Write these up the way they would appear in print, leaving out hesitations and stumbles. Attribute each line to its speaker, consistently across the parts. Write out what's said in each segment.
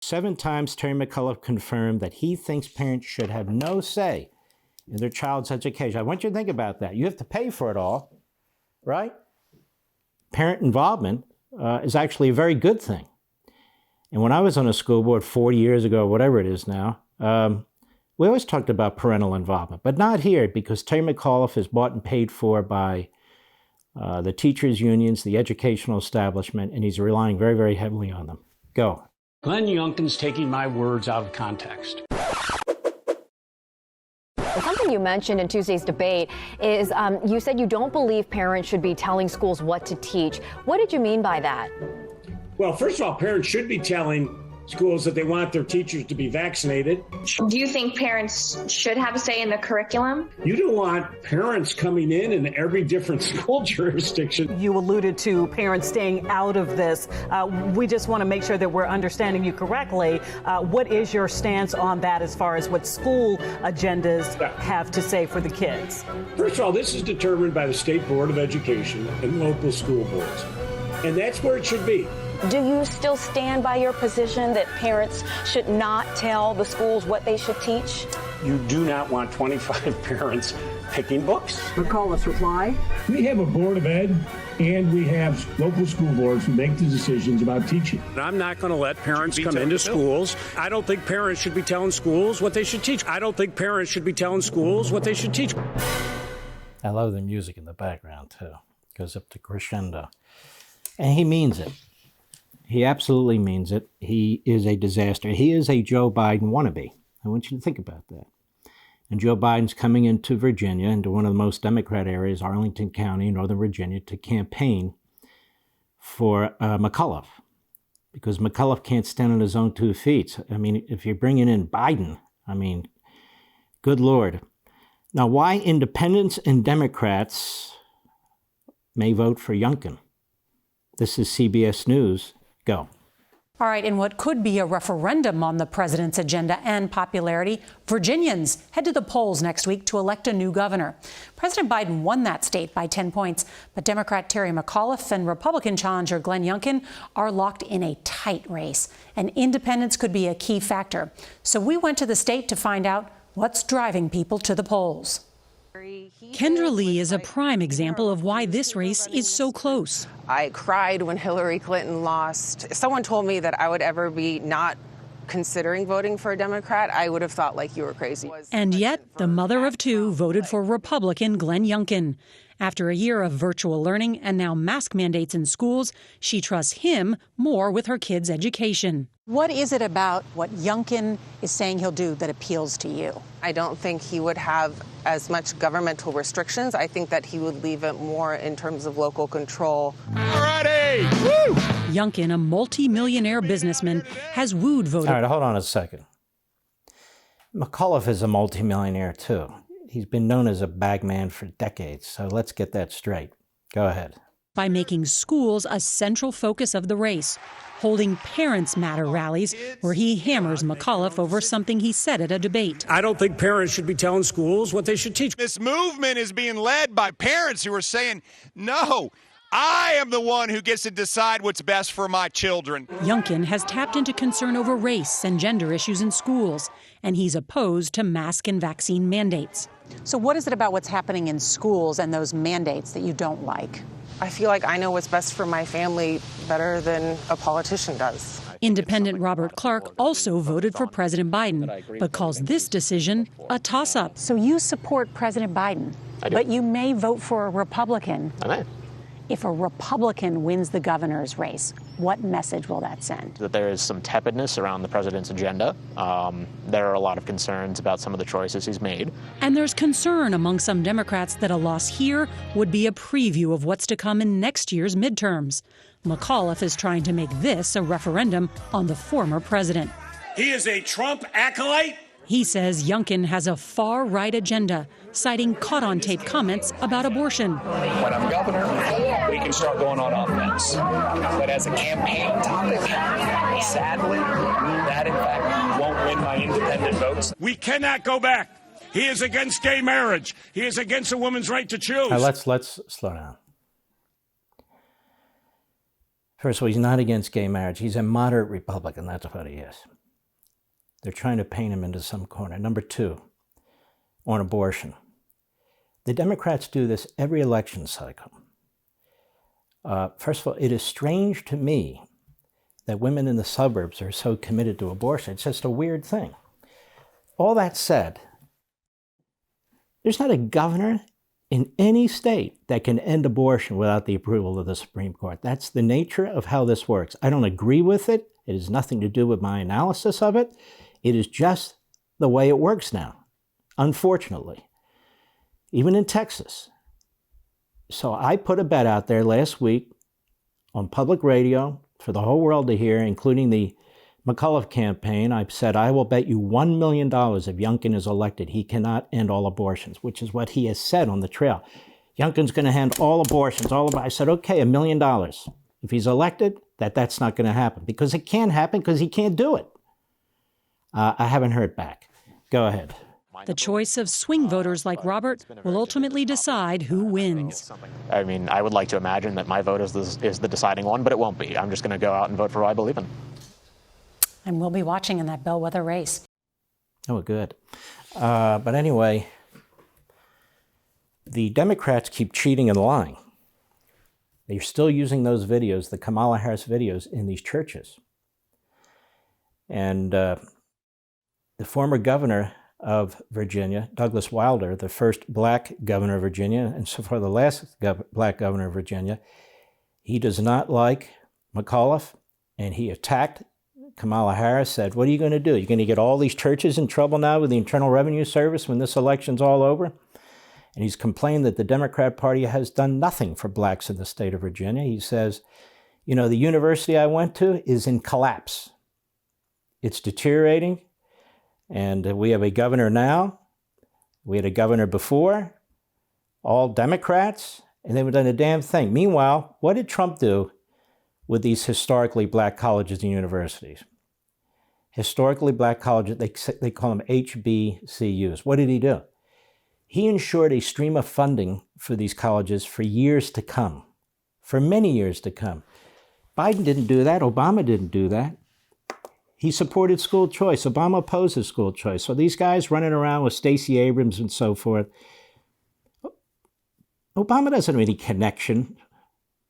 Speaker 1: 7 times Terry McAuliffe confirmed that he thinks parents should have no say in their child's education. I want you to think about that. You have to pay for it all, right? Parent involvement is actually a very good thing. And when I was on a school board 40 years ago, whatever it is now, we always talked about parental involvement, but not here, because Terry McAuliffe is bought and paid for by the teachers' unions, the educational establishment, and he's relying very, very heavily on them. Go.
Speaker 2: Glenn Youngkin's taking my words out of context.
Speaker 3: Something you mentioned in Tuesday's debate is you said you don't believe parents should be telling schools what to teach. What did you mean by that?
Speaker 4: Well, first of all, parents should be telling schools that they want their teachers to be vaccinated.
Speaker 5: Do you think parents should have a say in the curriculum?
Speaker 4: You don't want parents coming in every different school jurisdiction.
Speaker 6: You alluded to parents staying out of this. We just want to make sure that we're understanding you correctly. What is your stance on that as far as what school agendas have to say for the kids?
Speaker 4: First of all, this is determined by the State Board of Education and local school boards. And that's where it should be.
Speaker 7: Do you still stand by your position that parents should not tell the schools what they should teach?
Speaker 2: You do not want 25 parents picking books.
Speaker 6: McAuliffe's reply?
Speaker 4: We have a Board of Ed and we have local school boards who make the decisions about teaching.
Speaker 2: I'm not going to let parents come into schools. I don't think parents should be telling schools what they should teach. I don't think parents should be telling schools what they should teach.
Speaker 1: I love the music in the background, too. It goes up to crescendo. And he means it. He absolutely means it. He is a disaster. He is a Joe Biden wannabe. I want you to think about that. And Joe Biden's coming into Virginia, into one of the most Democrat areas, Arlington County, Northern Virginia, to campaign for McAuliffe. Because McAuliffe can't stand on his own 2 feet. I mean, if you're bringing in Biden, I mean, good Lord. Now, why independents and Democrats may vote for Youngkin? This is CBS News. Go.
Speaker 8: All right, in what could be a referendum on the president's agenda and popularity, Virginians head to the polls next week to elect a new governor. President Biden won that state by 10 points, but Democrat Terry McAuliffe and Republican challenger Glenn Youngkin are locked in a tight race, and independence could be a key factor. So we went to the state to find out what's driving people to the polls.
Speaker 9: Kendra Lee is a prime example of why this race is so close.
Speaker 10: I cried when Hillary Clinton lost. If someone told me that I would ever be not considering voting for a Democrat, I would have thought like you were crazy.
Speaker 9: And yet, the mother of 2 voted for Republican Glenn Youngkin. After a year of virtual learning and now mask mandates in schools, she trusts him more with her kids' education.
Speaker 8: What is it about what Youngkin is saying he'll do that appeals to you?
Speaker 10: I don't think he would have as much governmental restrictions. I think that he would leave it more in terms of local control.
Speaker 9: Alrighty! Woo! Youngkin, a multi-millionaire businessman, has wooed voters.
Speaker 1: All right, hold on a second. McAuliffe is a multimillionaire, too. He's been known as a bagman for decades, so let's get that straight. Go ahead.
Speaker 9: By making schools a central focus of the race, holding Parents Matter rallies where he hammers McAuliffe over something he said at a debate.
Speaker 2: I don't think parents should be telling schools what they should teach.
Speaker 11: This movement is being led by parents who are saying, no, I am the one who gets to decide what's best for my children.
Speaker 9: Youngkin has tapped into concern over race and gender issues in schools, and he's opposed to mask and vaccine mandates.
Speaker 8: So what is it about what's happening in schools and those mandates that you don't like?
Speaker 10: I feel like I know what's best for my family better than a politician does.
Speaker 9: Independent Robert Clark also voted for President Biden, but calls this decision a toss-up.
Speaker 8: So you support President Biden, but you may vote for a Republican.
Speaker 12: I may.
Speaker 8: If a Republican wins the governor's race, what message will that send?
Speaker 12: That there is some tepidness around the president's agenda. There are a lot of concerns about some of the choices he's made.
Speaker 9: And there's concern among some Democrats that a loss here would be a preview of what's to come in next year's midterms. McAuliffe is trying to make this a referendum on the former president.
Speaker 2: He is a Trump acolyte.
Speaker 9: He says Youngkin has a far-right agenda, citing caught-on-tape comments about abortion.
Speaker 13: When I'm governor, we can start going on offense. But as a campaign topic, sadly, that in fact won't win my independent votes.
Speaker 2: We cannot go back. He is against gay marriage. He is against a woman's right to choose.
Speaker 1: Let's slow down. First of all, he's not against gay marriage. He's a moderate Republican. That's what he is. They're trying to paint him into some corner. Number two, on abortion. The Democrats do this every election cycle. First of all, it is strange to me that women in the suburbs are so committed to abortion. It's just a weird thing. All that said, there's not a governor in any state that can end abortion without the approval of the Supreme Court. That's the nature of how this works. I don't agree with it. It has nothing to do with my analysis of it. It is just the way it works now, unfortunately, even in Texas. So I put a bet out there last week on public radio for the whole world to hear, including the McAuliffe campaign. I said, I will bet you $1 million if Youngkin is elected, he cannot end all abortions, which is what he has said on the trail. Youngkin's going to end all abortions, I said, okay, $1 million. If he's elected, that's not going to happen, because it can't happen because he can't do it. I haven't heard back. Go ahead.
Speaker 9: The choice of swing voters like Robert will ultimately decide who wins.
Speaker 12: I mean, I would like to imagine that my vote is the deciding one, but it won't be. I'm just going to go out and vote for who I believe in.
Speaker 8: And we'll be watching in that bellwether race.
Speaker 1: Oh, good. But anyway, the Democrats keep cheating and lying. They're still using those videos, the Kamala Harris videos, in these churches. And the former governor of Virginia, Douglas Wilder, the first black governor of Virginia, and so far the last black governor of Virginia, he does not like McAuliffe, and he attacked Kamala Harris, said, what are you going to do? You're going to get all these churches in trouble now with the Internal Revenue Service when this election's all over? And he's complained that the Democrat Party has done nothing for blacks in the state of Virginia. He says, you know, the university I went to is in collapse. It's deteriorating. And we have a governor now, we had a governor before, all Democrats, and they haven't done a damn thing. Meanwhile, what did Trump do with these historically black colleges and universities? Historically black colleges, they call them HBCUs. What did he do? He ensured a stream of funding for these colleges for years to come, for many years to come. Biden didn't do that. Obama didn't do that. He supported school choice. Obama opposes school choice. So these guys running around with Stacey Abrams and so forth, Obama doesn't have any connection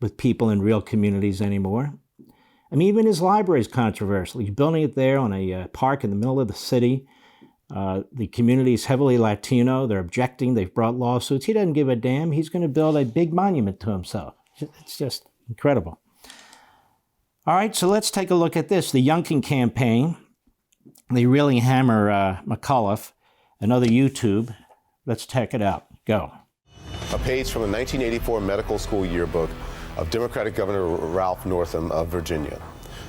Speaker 1: with people in real communities anymore. I mean, even his library is controversial. He's building it there on a park in the middle of the city. The community is heavily Latino. They're objecting. They've brought lawsuits. He doesn't give a damn. He's going to build a big monument to himself. It's just incredible. All right, so let's take a look at this. The Youngkin campaign. They really hammer McAuliffe. Another YouTube. Let's check it out. Go.
Speaker 14: A page from the 1984 medical school yearbook of Democratic Governor Ralph Northam of Virginia,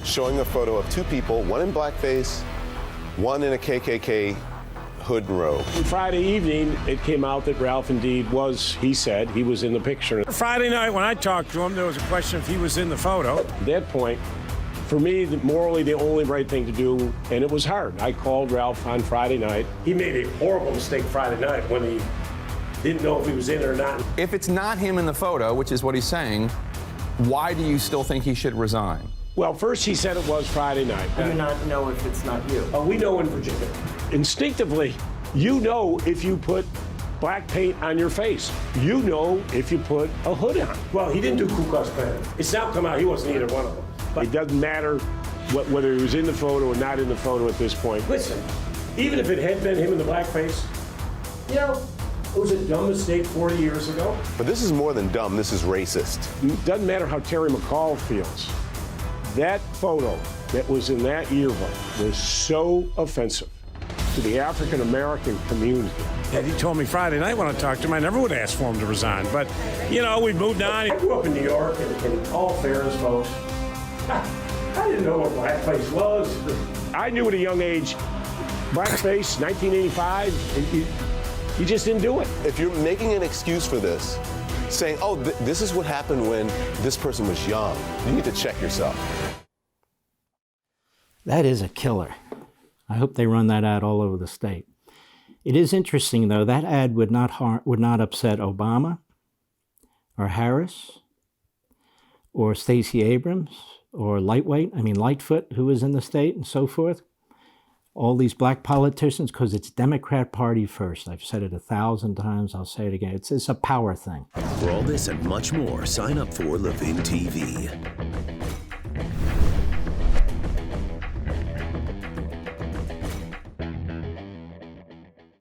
Speaker 14: showing a photo of two people, one in blackface, one in a KKK hood and robe.
Speaker 4: Friday evening, it came out that Ralph indeed was, he said, he was in the picture.
Speaker 2: Friday night when I talked to him, there was a question if he was in the photo.
Speaker 4: At that point, for me, morally, the only right thing to do, and it was hard. I called Ralph on Friday night. He made a horrible mistake Friday night when he didn't know if he was in it or not.
Speaker 15: If it's not him in the photo, which is what he's saying, why do you still think he should resign?
Speaker 4: Well, first he said it was Friday night.
Speaker 16: I do not know if it's not you.
Speaker 4: We know in Virginia. Instinctively, you know if you put black paint on your face. You know if you put a hood on. Well, he didn't do Ku Klux Klan. It's now come out he wasn't either one of them. But it doesn't matter whether he was in the photo or not in the photo at this point. Listen, even if it had been him in the blackface, you know, it was a dumb mistake 40 years ago.
Speaker 14: But this is more than dumb, this is racist.
Speaker 4: It doesn't matter how Terry McAuliffe feels. That photo that was in that yearbook was so offensive to the African-American community.
Speaker 2: And he told me Friday night when I talked to him, I never would ask for him to resign. But, you know, we moved on.
Speaker 4: I grew up in New York, and in all fairness, folks, I didn't know what blackface was. I knew at a young age, blackface, 1985, you just didn't do it.
Speaker 14: If you're making an excuse for this, saying, oh, this is what happened when this person was young, you need to check yourself.
Speaker 1: That is a killer. I hope they run that ad all over the state. It is interesting, though, that ad would not upset Obama or Harris or Stacey Abrams, or Lightfoot, who is in the state, and so forth. All these black politicians, because it's Democrat Party first. I've said it 1,000 times. I'll say it again. It's a power thing.
Speaker 17: For all this and much more, sign up for LevinTV.